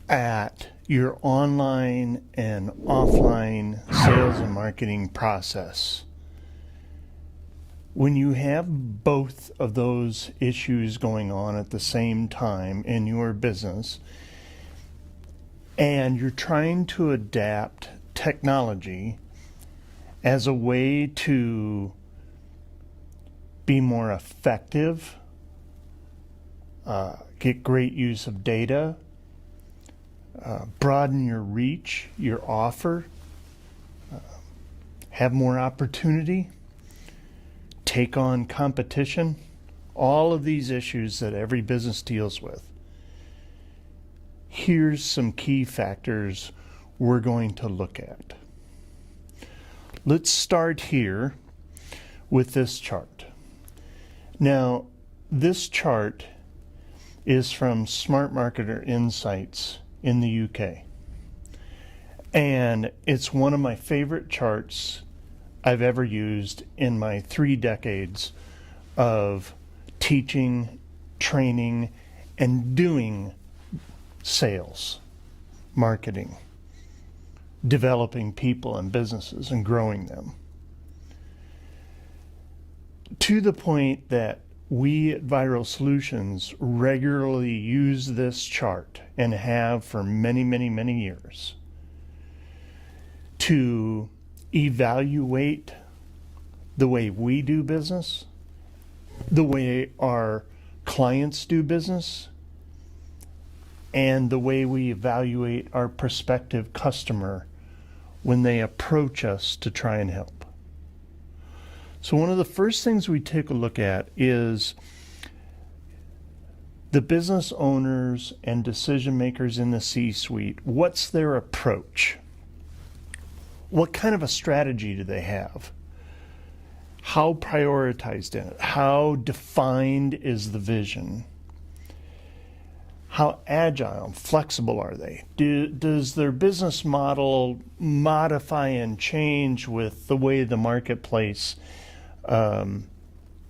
at your online and offline sales and marketing process, when you have both of those issues going on at the same time in your business, and you're trying to adapt technology as a way to be more effective, get great use of data, broaden your reach, your offer, have more opportunity, take on competition, all of these issues that every business deals with. Here's some key factors we're going to look at. Let's start here with this chart. Now, this chart is from Smart Marketer Insights in the UK. And it's one of my favorite charts I've ever used in my 3 decades of teaching, training, and doing sales, marketing, developing people and businesses and growing them. To the point that we at Viral Solutions regularly use this chart and have for many, many, many years to evaluate the way we do business, the way our clients do business, and the way we evaluate our prospective customer when they approach us to try and help. So one of the first things we take a look at is the business owners and decision makers in the C-suite. What's their approach? What kind of a strategy do they have? How prioritized in it? How defined is the vision? How agile and flexible are they? Does their business model modify and change with the way the marketplace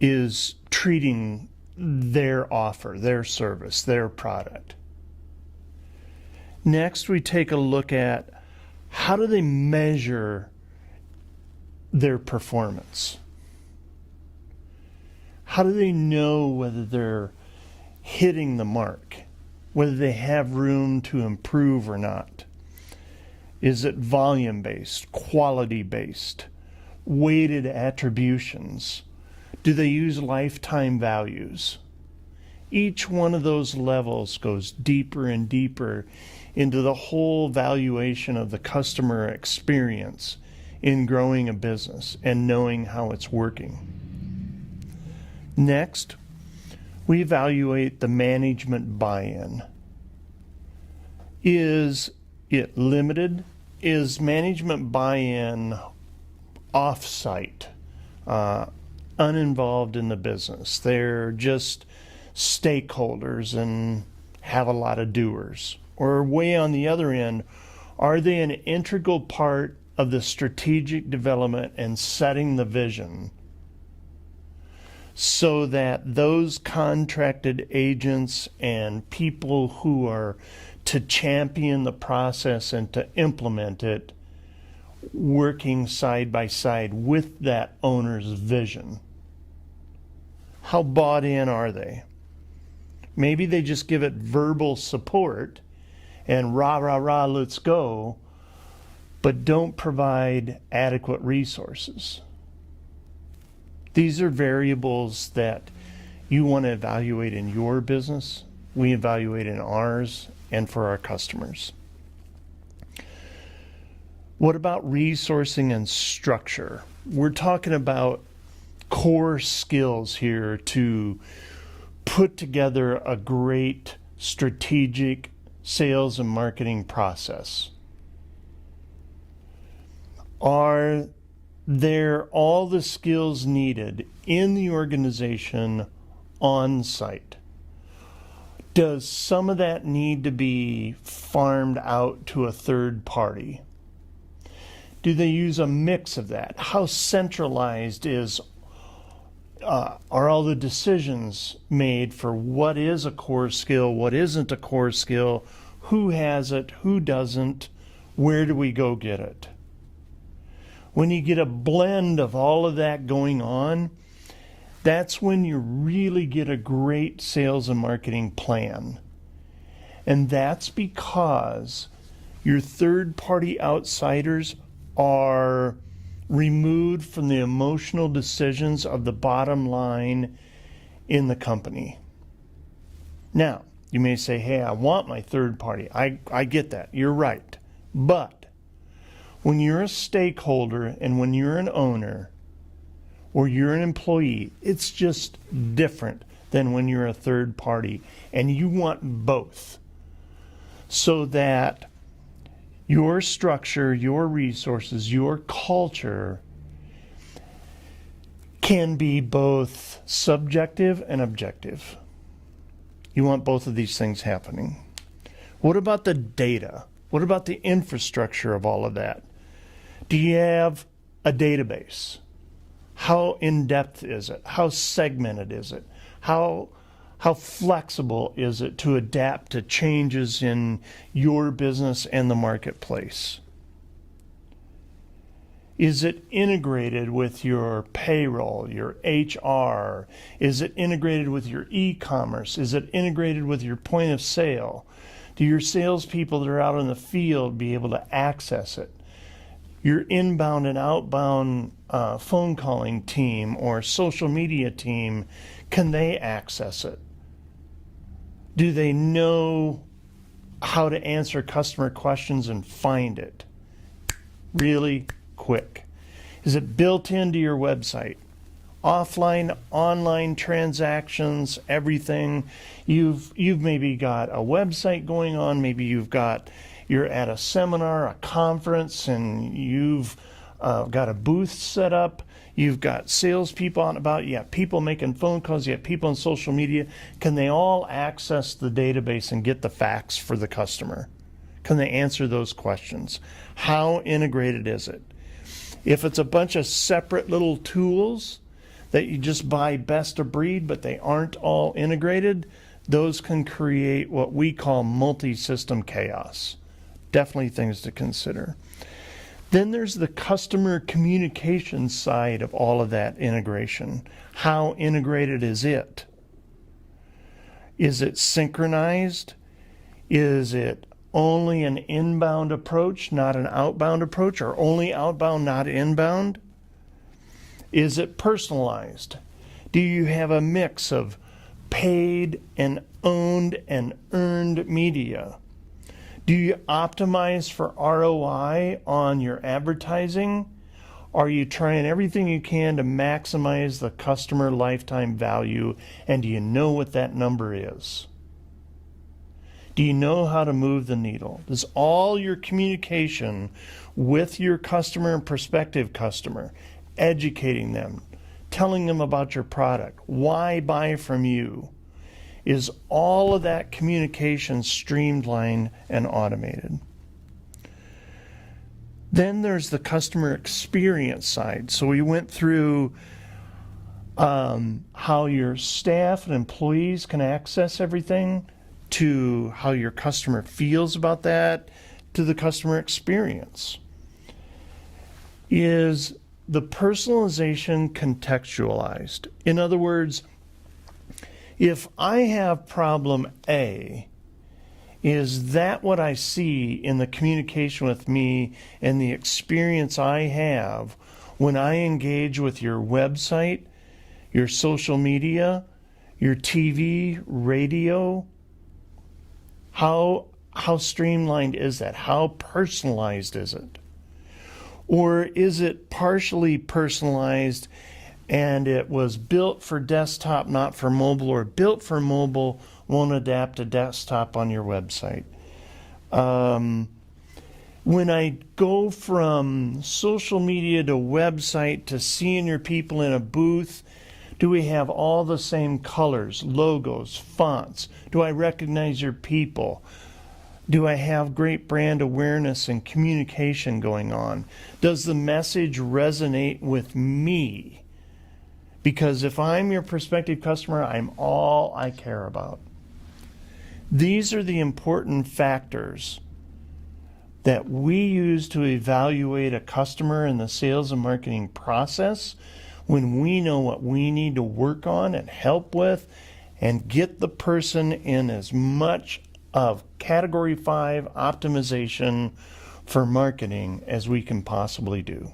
is treating their offer, their service, their product? Next, we take a look at how do they measure their performance? How do they know whether they're hitting the mark, whether they have room to improve or not? Is it volume-based, quality-based, weighted attributions? Do they use lifetime values? Each one of those levels goes deeper and deeper into the whole valuation of the customer experience in growing a business and knowing how it's working. Next, we evaluate the management buy-in. Is it limited? Is management buy-in off-site, uninvolved in the business? They're just stakeholders and have a lot of doers. Or way on the other end, are they an integral part of the strategic development and setting the vision so that those contracted agents and people who are to champion the process and to implement it working side by side with that owner's vision? How bought in are they? Maybe they just give it verbal support and rah, rah, rah, let's go, but don't provide adequate resources. These are variables that you want to evaluate in your business. We evaluate in ours and for our customers. What about resourcing and structure? We're talking about core skills here to put together a great strategic sales and marketing process. Are there all the skills needed in the organization on site? Does some of that need to be farmed out to a third party? Do they use a mix of that? How centralized are all the decisions made for what is a core skill, what isn't a core skill, who has it, who doesn't, where do we go get it? When you get a blend of all of that going on, that's when you really get a great sales and marketing plan. And that's because your third-party outsiders are removed from the emotional decisions of the bottom line in the company. Now, you may say, hey, I want my third party. I get that. You're right. But when you're a stakeholder and when you're an owner or you're an employee, it's just different than when you're a third party. And you want both so that your structure, your resources, your culture can be both subjective and objective. You want both of these things happening. What about the data? What about the infrastructure of all of that? Do you have a database? How in-depth is it? How segmented is it? How flexible is it to adapt to changes in your business and the marketplace? Is it integrated with your payroll, your HR? Is it integrated with your e-commerce? Is it integrated with your point of sale? Do your salespeople that are out in the field be able to access it? Your inbound and outbound phone calling team or social media team, can they access it? Do they know how to answer customer questions and find it really quick? Is it built into your website? Offline, online transactions, everything. You've maybe got a website going on. Maybe you're at a seminar, a conference, and you've got a booth set up. You've got salespeople on about. You have people making phone calls. You have people on social media. Can they all access the database and get the facts for the customer? Can they answer those questions? How integrated is it? If it's a bunch of separate little tools that you just buy best of breed, but they aren't all integrated, those can create what we call multi-system chaos. Definitely things to consider. Then there's the customer communication side of all of that integration. How integrated is it? Is it synchronized? Is it only an inbound approach, not an outbound approach, or only outbound, not inbound? Is it personalized? Do you have a mix of paid and owned and earned media? Do you optimize for ROI on your advertising? Are you trying everything you can to maximize the customer lifetime value? And do you know what that number is? Do you know how to move the needle? Does all your communication with your customer and prospective customer, educating them, telling them about your product, why buy from you, is all of that communication streamlined and automated? Then there's the customer experience side. So we went through how your staff and employees can access everything, to how your customer feels about that, to the customer experience. Is the personalization contextualized? In other words, if I have problem A, is that what I see in the communication with me and the experience I have when I engage with your website, your social media, your TV, radio? How streamlined is that? How personalized is it? Or is it partially personalized and it was built for desktop, not for mobile, or built for mobile, won't adapt to desktop on your website? When I go from social media to website to seeing your people in a booth, do we have all the same colors, logos, fonts? Do I recognize your people? Do I have great brand awareness and communication going on? Does the message resonate with me? Because if I'm your prospective customer, I'm all I care about. These are the important factors that we use to evaluate a customer in the sales and marketing process when we know what we need to work on and help with and get the person in as much of category 5 optimization for marketing as we can possibly do.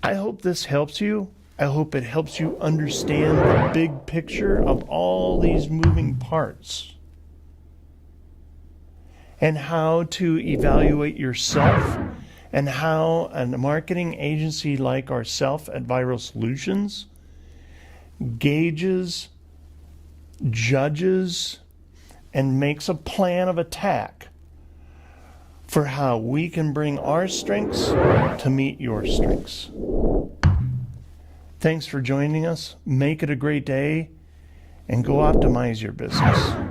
I hope this helps you. I hope it helps you understand the big picture of all these moving parts and how to evaluate yourself and how a marketing agency like ourselves at Viral Solutions gauges, judges, and makes a plan of attack for how we can bring our strengths to meet your strengths. Thanks for joining us. Make it a great day and go optimize your business.